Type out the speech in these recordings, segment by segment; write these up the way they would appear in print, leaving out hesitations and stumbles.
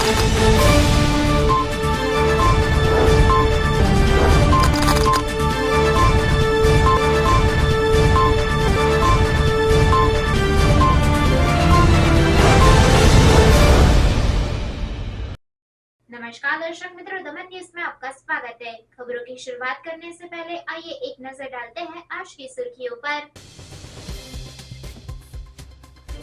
नमस्कार दर्शक मित्रों, दमन न्यूज में आपका स्वागत है। खबरों की शुरुआत करने से पहले आइए एक नजर डालते हैं आज की सुर्खियों पर।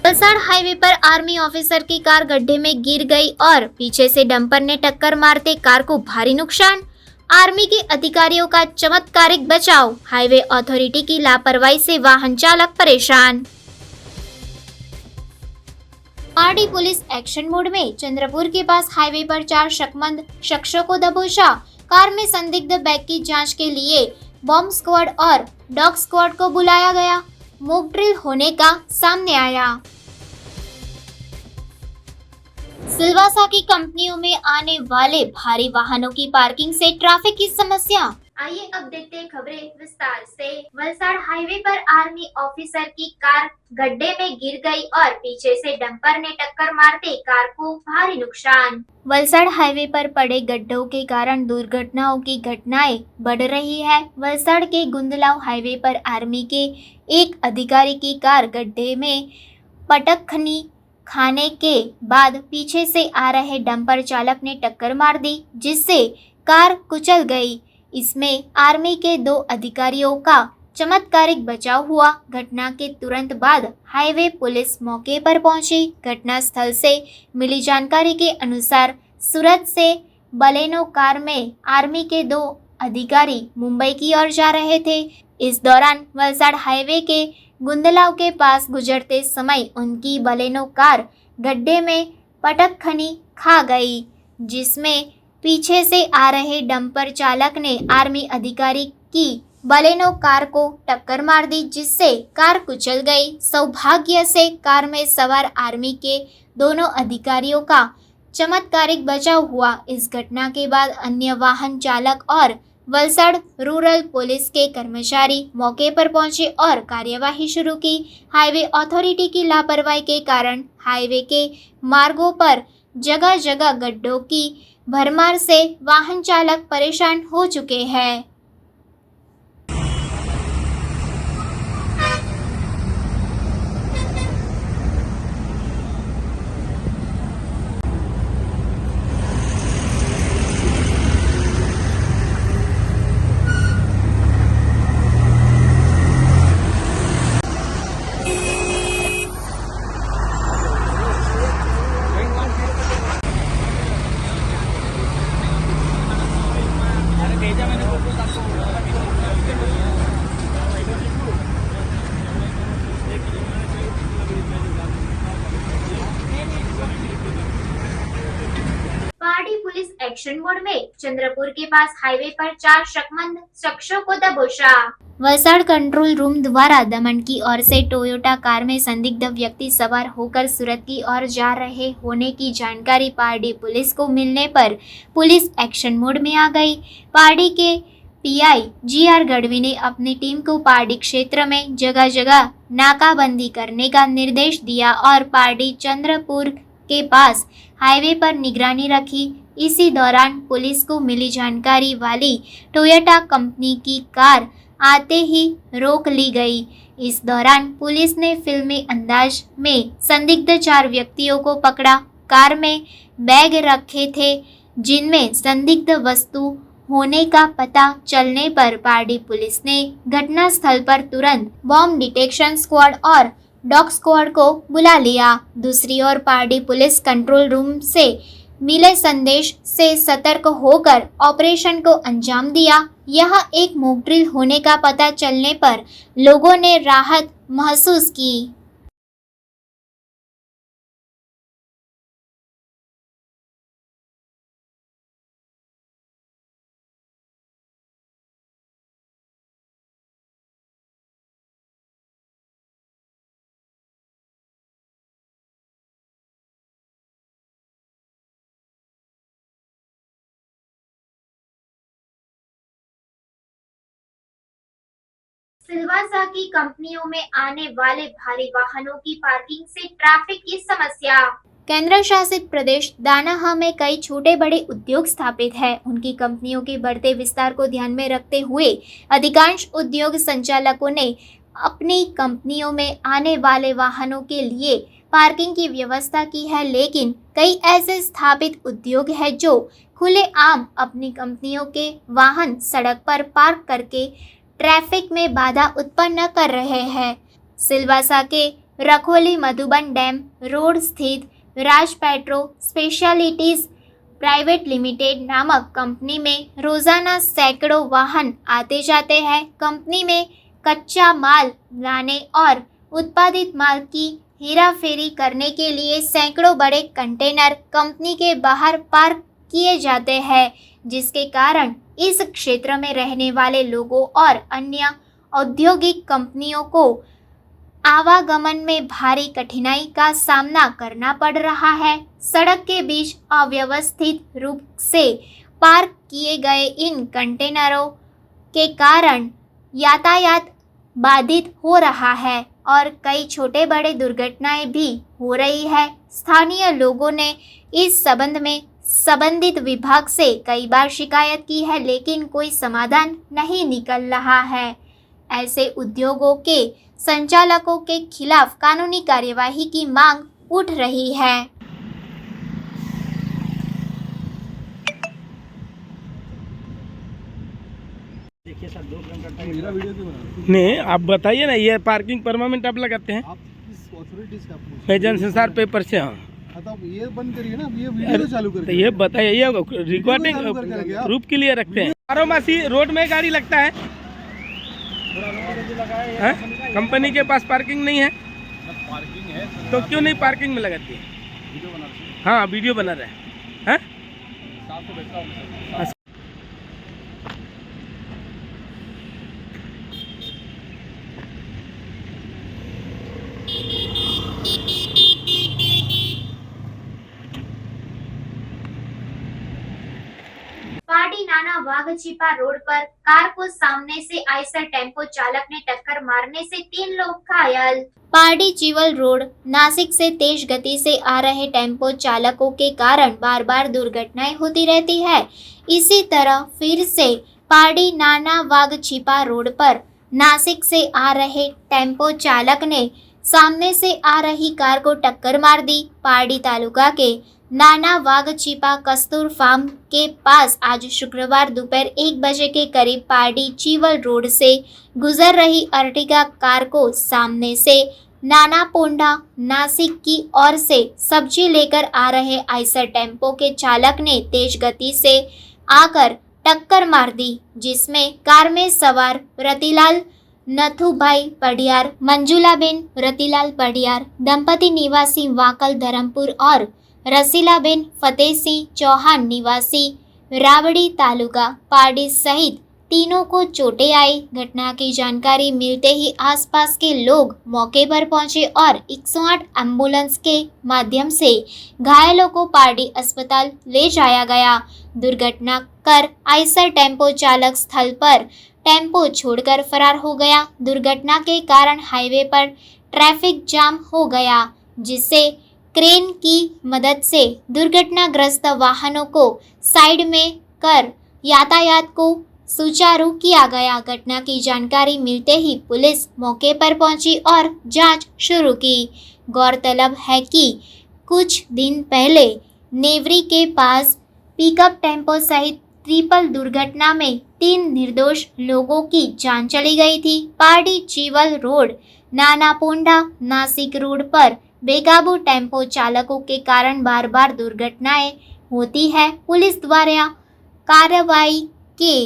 वलसाड़ हाईवे पर आर्मी ऑफिसर की कार गड्ढे में गिर गई और पीछे से डंपर ने टक्कर मारते कार को भारी नुकसान। आर्मी के अधिकारियों का चमत्कारिक बचाव, हाईवे अथॉरिटी की लापरवाही से वाहन चालक परेशान। पारडी पुलिस एक्शन मोड में, चंद्रपुर के पास हाईवे पर 4 शक्मंद शख्सों को दबोचा। कार में संदिग्ध बैग की जांच के लिए बॉम्ब स्क्वाड और डॉग स्क्वाड को बुलाया गया। मॉक ड्रिल होने का सामने आया। सिलवासा की कंपनियों में आने वाले भारी वाहनों की पार्किंग से ट्रैफिक की समस्या। आइए अब देखते हैं खबरें विस्तार से। वलसाड़ हाईवे पर आर्मी ऑफिसर की कार गड्ढे में गिर गई और पीछे से डंपर ने टक्कर मारते कार को भारी नुकसान। वलसाड़ हाईवे पर पड़े गड्ढों के कारण दुर्घटनाओं की घटनाएं बढ़ रही है। वलसाड़ के गुंदलाव हाईवे पर आर्मी के एक अधिकारी की कार गड्ढे में पटखनी खाने के बाद पीछे से आ रहे डंपर चालक ने टक्कर मार दी, जिससे कार कुचल गई। इसमें आर्मी के 2 अधिकारियों का चमत्कारिक बचाव हुआ। घटना के तुरंत बाद हाईवे पुलिस मौके पर पहुंची। घटना स्थल से मिली जानकारी के अनुसार सूरत से बलेनो कार में आर्मी के 2 अधिकारी मुंबई की ओर जा रहे थे। इस दौरान वलसाड़ हाईवे के गुंदलाव के पास गुजरते समय उनकी बलेनो कार गड्ढे में पटखनी खा गई, जिसमें पीछे से आ रहे डंपर चालक ने आर्मी अधिकारी की बलेनो कार को टक्कर मार दी, जिससे कार कुचल गई। सौभाग्य से कार में सवार आर्मी के दोनों अधिकारियों का चमत्कारिक बचाव हुआ। इस घटना के बाद अन्य वाहन चालक और वलसाड़ रूरल पुलिस के कर्मचारी मौके पर पहुंचे और कार्यवाही शुरू की। हाईवे अथॉरिटी की लापरवाही के कारण हाईवे के मार्गों पर जगह जगह गड्ढों की भरमार से वाहन चालक परेशान हो चुके हैं। पारडी पुलिस एक्शन मोड में, चंद्रपुर के पास हाईवे पर 4 शक्मंद शख्सों को दबोचा। वलसाड़ कंट्रोल रूम द्वारा दमन की ओर से टोयोटा कार में संदिग्ध व्यक्ति सवार होकर सूरत की ओर जा रहे होने की जानकारी पारडी पुलिस को मिलने पर पुलिस एक्शन मोड में आ गई। पारडी के पीआई जीआर गढ़वी ने अपनी टीम को पारडी क्षेत्र में जगह जगह नाकाबंदी करने का निर्देश दिया और पारडी चंद्रपुर के पास हाईवे पर निगरानी रखी। इसी दौरान पुलिस को मिली जानकारी वाली टोयोटा कंपनी की कार आते ही रोक ली गई। इस दौरान पुलिस ने फिल्मी अंदाज में संदिग्ध 4 व्यक्तियों को पकड़ा। कार में बैग रखे थे जिनमें संदिग्ध वस्तु होने का पता चलने पर पारडी पुलिस ने घटना स्थल पर तुरंत बॉम्ब डिटेक्शन स्क्वाड और डॉग स्क्वाड को बुला लिया। दूसरी ओर पारडी पुलिस कंट्रोल रूम से मिले संदेश से सतर्क होकर ऑपरेशन को अंजाम दिया। यह एक मॉक ड्रिल होने का पता चलने पर लोगों ने राहत महसूस की। सिलवासा की कंपनियों में आने वाले भारी वाहनों की पार्किंग से ट्रैफिक की समस्या। केंद्र शासित प्रदेश दानाहा में कई छोटे बड़े उद्योग स्थापित हैं। उनकी कंपनियों के बढ़ते विस्तार को ध्यान में रखते हुए अधिकांश उद्योग संचालकों ने अपनी कंपनियों में आने वाले वाहनों के लिए पार्किंग की व्यवस्था की है, लेकिन कई ऐसे स्थापित उद्योग हैं जो खुलेआम अपनी कंपनियों के वाहन सड़क पर पार्क करके ट्रैफिक में बाधा उत्पन्न कर रहे हैं। सिलवासा के रखोली मधुबन डैम रोड स्थित राज पेट्रो स्पेशलिटीज प्राइवेट लिमिटेड नामक कंपनी में रोजाना सैकड़ों वाहन आते जाते हैं। कंपनी में कच्चा माल लाने और उत्पादित माल की हेराफेरी करने के लिए सैकड़ों बड़े कंटेनर कंपनी के बाहर पार्क किए जाते हैं, जिसके कारण इस क्षेत्र में रहने वाले लोगों और अन्य औद्योगिक कंपनियों को आवागमन में भारी कठिनाई का सामना करना पड़ रहा है। सड़क के बीच अव्यवस्थित रूप से पार्क किए गए इन कंटेनरों के कारण यातायात बाधित हो रहा है और कई छोटे बड़े दुर्घटनाएं भी हो रही है। स्थानीय लोगों ने इस संबंध में संबंधित विभाग से कई बार शिकायत की है, लेकिन कोई समाधान नहीं निकल रहा है। ऐसे उद्योगों के संचालकों के खिलाफ कानूनी कार्यवाही की मांग उठ रही है। देखिए सर, 2 किलोमीटर मेरा वीडियो क्यों बना रहे नहीं, आप बताइए ना, ये पार्किंग परमानेंट आप लगाते हैं? हो? आप किस अथॉरिटी से आप पूछ रहे मैं हो? जनसंचार पेपर से हूँ। हाँ, तो आप ये बंद करिए ना, अब ये वीडियो चालू तो करिए। ये बताइए, ये रिकॉर्डिंग चालू करके रखिए आप। प्रूफ के लिए रखते हैं। बारोमासी रोड में गाड़ी लगता है, कंपनी के पास पार्किंग नहीं है पार्किंग है तो क्यों नहीं पार्किंग में लगाती है? वीडियो बना रहे हैं। हाँ, वीडियो बना रहे हैं। साफ तो बैठा हूँ मैं। पाडी नाना वाघछिपा रोड पर कार को सामने से आईसर टेम्पो चालक ने टक्कर मारने से 3 लोग घायल। पाडी चिवल रोड नासिक से तेज गति से आ रहे टेम्पो चालकों के कारण बार बार दुर्घटनाएं होती रहती है। इसी तरह फिर से पाडी नाना वाघछिपा रोड पर नासिक से आ रहे टेम्पो चालक ने सामने से आ रही कार को टक्कर मार दी। पाडी तालुका के नाना वाघछिपा कस्तूर फार्म के पास आज शुक्रवार दोपहर 1 बजे के करीब पाडी चिवल रोड से गुजर रही अर्टिगा कार को सामने से नाना पोंडा नासिक की ओर से सब्जी लेकर आ रहे आइसर टेम्पो के चालक ने तेज गति से आकर टक्कर मार दी, जिसमें कार में सवार रतिलाल नथुभाई पडियार, मंजुलाबेन रतिलाल पडियार दंपति निवासी वाकल धरमपुर और रसीलाबेन फतेहसिंह चौहान निवासी रावड़ी तालुका पाडी सहित तीनों को चोटें आई। घटना की जानकारी मिलते ही आसपास के लोग मौके पर पहुंचे और 108 एम्बुलेंस के माध्यम से घायलों को पाडी अस्पताल ले जाया गया। दुर्घटना कर आइसर टेम्पो चालक स्थल पर टेम्पो छोड़कर फरार हो गया। दुर्घटना के कारण हाईवे पर ट्रैफिक जाम हो गया, जिससे क्रेन की मदद से दुर्घटनाग्रस्त वाहनों को साइड में कर यातायात को सुचारू किया गया। घटना की जानकारी मिलते ही पुलिस मौके पर पहुंची और जांच शुरू की। गौरतलब है कि कुछ दिन पहले नेवरी के पास पिकअप टेम्पो सहित ट्रिपल दुर्घटना में 3 निर्दोष लोगों की जान चली गई थी। पाडी चिवल रोड नाना पोंडा नासिक रोड पर बेकाबू टेम्पो चालकों के कारण बार बार दुर्घटनाएं होती है। पुलिस द्वारा कार्रवाई के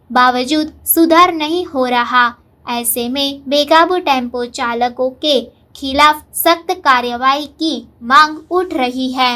बावजूद सुधार नहीं हो रहा। ऐसे में बेकाबू टेम्पो चालकों के खिलाफ सख्त कार्रवाई की मांग उठ रही है।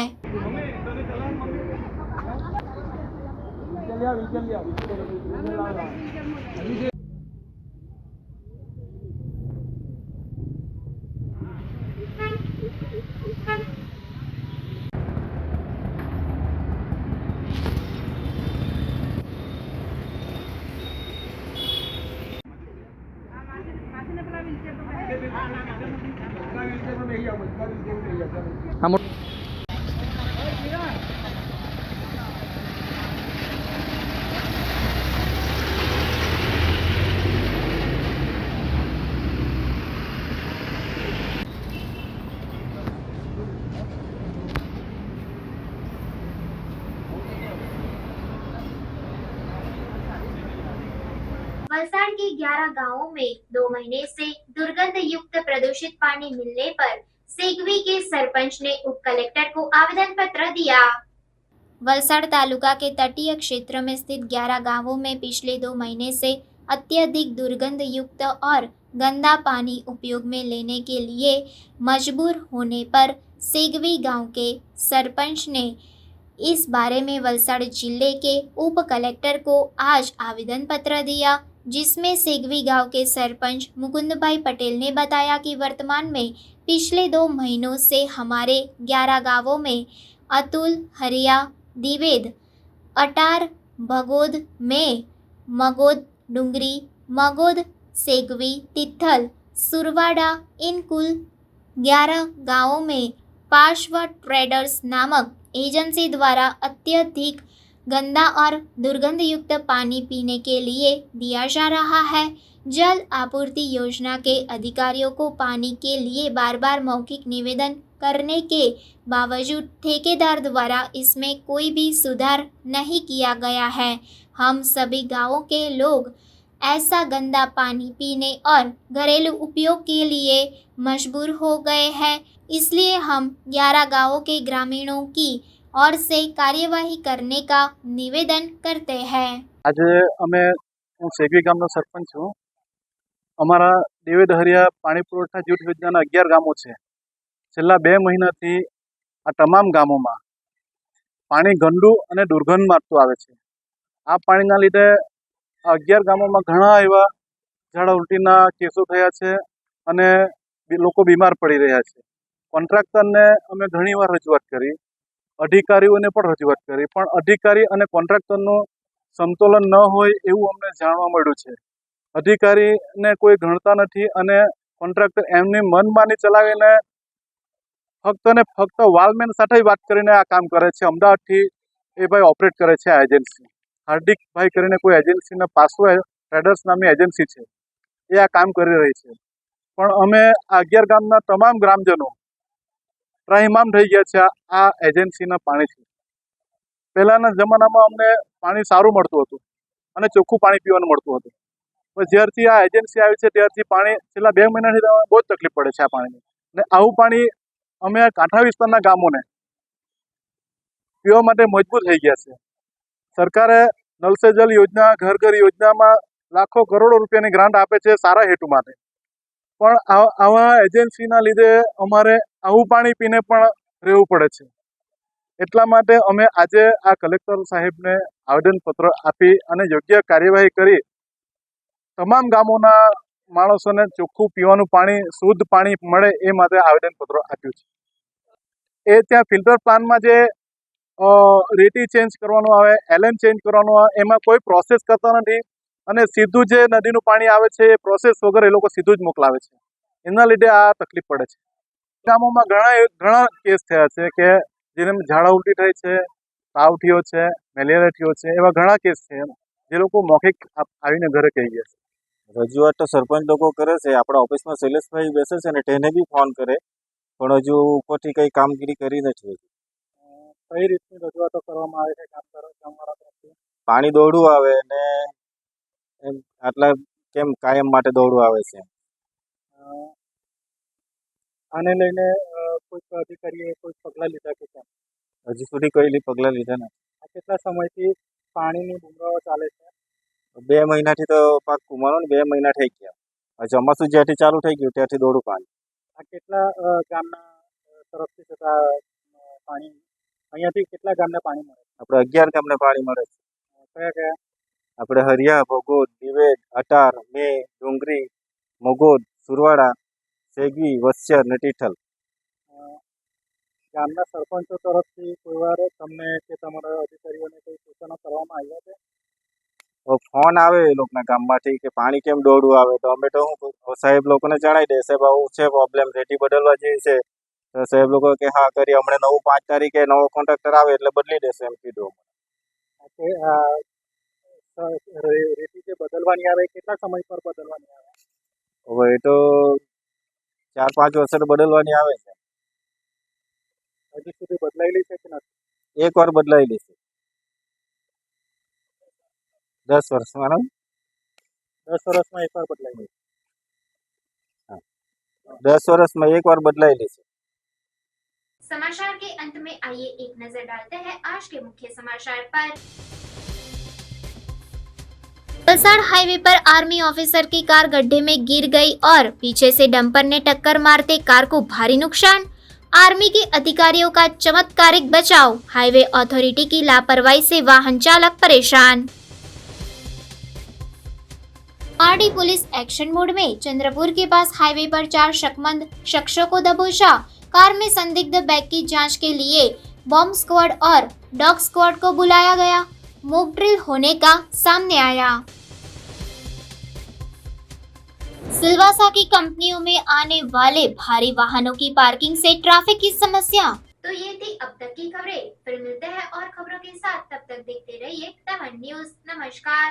वलसाड़ के 11 गांवों में 2 महीने से दुर्गंध युक्त प्रदूषित पानी मिलने पर सेगवी के सरपंच ने उप कलेक्टर को आवेदन पत्र दिया। वलसाड़ तालुका के तटीय क्षेत्र में स्थित 11 गांवों में पिछले 2 महीने से अत्यधिक दुर्गंध युक्त और गंदा पानी उपयोग में लेने के लिए मजबूर होने पर सेगवी गांव के सरपंच ने इस बारे में वलसाड़ जिले के उप कलेक्टर को आज आवेदन पत्र दिया, जिसमें सेगवी गांव के सरपंच मुकुंद भाई पटेल ने बताया कि वर्तमान में पिछले 2 महीनों से हमारे 11 गांवों में अतुल, हरिया, दिवेद, अटार, भगोद में, मगोद, डुंगरी, मगोद, सेगवी, तिथल, सुरवाड़ा इन कुल 11 गांवों में पार्श्व ट्रेडर्स नामक एजेंसी द्वारा अत्यधिक गंदा और दुर्गंध युक्त पानी पीने के लिए दिया जा रहा है। जल आपूर्ति योजना के अधिकारियों को पानी के लिए बार बार मौखिक निवेदन करने के बावजूद ठेकेदार द्वारा इसमें कोई भी सुधार नहीं किया गया है। हम सभी गांवों के लोग ऐसा गंदा पानी पीने और घरेलू उपयोग के लिए मजबूर हो गए हैं, इसलिए हम 11 गांवों के ग्रामीणों की ओर से कार्यवाही करने का निवेदन करते हैं। આજે અમે હું સેગવી ગામનો સરપંચ છું. અમારા દેવેદ હરિયા પાણી પુરવઠા જૂથ યોજનાના 11 ગામો છે. છેલ્લા 2 મહિનાથી આ તમામ ગામોમાં પાણી ગંદુ અને દુર્ગંધ મારતું આવે છે. આ પાણીના લીધે 11 ગામોમાં ઘણા એવા ઝાડા ઉલટીના કેસો થયા છે અને લોકો બીમાર પડી રહ્યા છે. કોન્ટ્રાક્ટરને અમે ઘણીવાર રજૂઆત કરી, અધિકારીઓને પણ રજૂઆત કરી, પણ અધિકારી અને કોન્ટ્રાક્ટરનું સમતોલન ન હોય એવું અમને જાણવા મળ્યું છે. અધિકારીને કોઈ ગણતા નથી અને કોન્ટ્રાક્ટર એમની મનમાની ચલાવીને ફક્ત ને ફક્ત વાલમેન સાથે વાત કરીને આ કામ કરે છે. અમદાવાદથી એ ભાઈ ઓપરેટ કરે છે આ એજન્સી. હાર્દિકભાઈ કરીને કોઈ એજન્સીને પાસો ટ્રેડર્સ નામની એજન્સી છે, એ આ કામ કરી રહી છે. પણ અમે આ 11 ગામના તમામ ગ્રામજનો ત્રાહિમામ થઈ ગયા છે આ એજન્સીના પાણીથી. પહેલાંના જમાનામાં અમને પાણી સારું મળતું હતું અને ચોખ્ખું પાણી પીવાનું મળતું હતું. પણ જ્યારથી આ એજન્સી આવી છે ત્યારથી પાણી છેલ્લા 2 મહિનાથી બહુ જ તકલીફ પડે છે આ પાણીની. અને આવું પાણી અમે કાંઠા વિસ્તારના ગામોને પીવા માટે મજબૂર થઈ ગયા છે. સરકારે નલ સે જલ યોજના, ઘર ઘર યોજનામાં લાખો કરોડો રૂપિયાની ગ્રાન્ટ આપે છે સારા હેતુ માટે, પણ આવા એજન્સીના લીધે અમારે આવું પાણી પીને પણ રહેવું પડે છે. એટલા માટે અમે આજે આ કલેક્ટર સાહેબને આવેદનપત્ર આપી અને યોગ્ય કાર્યવાહી કરી તમામ ગામોના માણસોને ચોખ્ખું પીવાનું પાણી, શુદ્ધ પાણી મળે એ માટે આવેદનપત્ર આપ્યું છે. એ ત્યાં ફિલ્ટર પ્લાન્ટમાં જે રેતી ચેન્જ કરવાનું આવે, એલએન ચેન્જ કરવાનું આવે, એમાં કોઈ પ્રોસેસ કરતા નથી અને સીધું જે નદીનું પાણી આવે છે એ પ્રોસેસ વગર એ લોકો સીધું જ મોકલાવે છે. એના લીધે આ તકલીફ પડે છે. ગામોમાં ઘણા કેસ થયા છે કે જેને ઝાડા ઉલટી થઈ છે, તાવ થયો છે, મેલેરિયા થયો છે, એવા ઘણા કેસ છે જે લોકો મૌખિક આવીને ઘરે કહી ગયા છે. રજૂઆત તો સરપંચ લોકો કરે છે, આપણા ઓફિસમાં શૈલેષભાઈ બેસે છે ને તેને બી ફોન કરે, પણ હજુ ઉપરથી કંઈ કામગીરી કરી નથી. કઈ રીતની રજૂઆતો કરવામાં આવે છે ગામવાળા તરફથી? પાણી દોડું આવે ને એમ આટલા કેમ કાયમ માટે દોડું આવે છે. આને લઈને કોઈ અધિકારીએ કોઈ પગલાં લીધા કે કેમ? હજુ સુધી કોઈ પગલાં લીધા નથી. આ કેટલા સમયથી પાણીની બુમરાઓ ચાલે છે? 2 મહિનાથી તો પાક કુમારો ને 2 મહિના થઈ ગયા. ચોમાસું જ્યાંથી ચાલુ થઈ ગયું ત્યાંથી દોડું પાણી. આ કેટલા ગામના તરફથી થતા પાણી? અહીંયાથી કેટલા ગામને પાણી મળે? આપણે 11 ગામને પાણી મળે છે. કયા કયા? આપણે હરિયા, ભગોદ, દિવેદ, અટાર, મે, ડુંગરી, મગોદ, સુરવાડા, સેગવી, વસ્યર ને ટીઠલ. ગામના સરપંચો તરફથી કોઈ વાર તમને કે તમારા અધિકારીઓને કોઈ સૂચનો કરવામાં આવ્યા છે? ફોન આવે એ લોકોના ગામમાંથી કે પાણી કેમ દોડું આવે, તો અમે તો શું સાહેબ લોકોને જણાવી દે, સાહેબ આવું છે પ્રોબ્લેમ, રેતી બદલવા જેવી છે. તો સાહેબ લોકો કે હા કરી, હમણાં નવું 5 તારીખે નવો કોન્ટ્રાક્ટર આવે એટલે બદલી દેશે એમ કીધું. રેતી જે બદલવાની આવે કેટલા સમય પર બદલવાની આવે? હવે એ તો 4-5 વર્ષે તો બદલવાની આવે છે. હજી સુધી બદલાયેલી છે કે નથી? એક વાર બદલાયેલી છે 10 વર્ષમાં. 10 વર્ષમાં એકવાર બદલાઈ ગઈ. 10 વર્ષમાં એકવાર બદલાયેલી છે. समाचार के अंत में आइए एक नजर डालते हैं आज के मुख्य समाचार पर। वलसाड़ हाईवे पर आर्मी ऑफिसर की कार गड्ढे में गिर गई और पीछे से डंपर ने टक्कर मारते कार को भारी नुकसान। आर्मी के अधिकारियों का चमत्कारिक बचाव, हाईवे अथॉरिटी की लापरवाही से वाहन चालक परेशान। आरडी पुलिस एक्शन मोड में। चंद्रपुर के पास हाईवे पर 4 शक्मंद शख्सों को दबोचा। कार में संदिग्ध बैग की जांच के लिए बॉम्ब स्क्वाड और डॉग स्क्वाड को बुलाया गया। मॉक ड्रिल होने का सामने आया। सिलवासा की कंपनियों में आने वाले भारी वाहनों की पार्किंग से ट्रैफिक की समस्या। तो ये थी अब तक की खबरें। फिर मिलते हैं और खबरों के साथ, तब तक देखते रहिए तमन न्यूज। नमस्कार।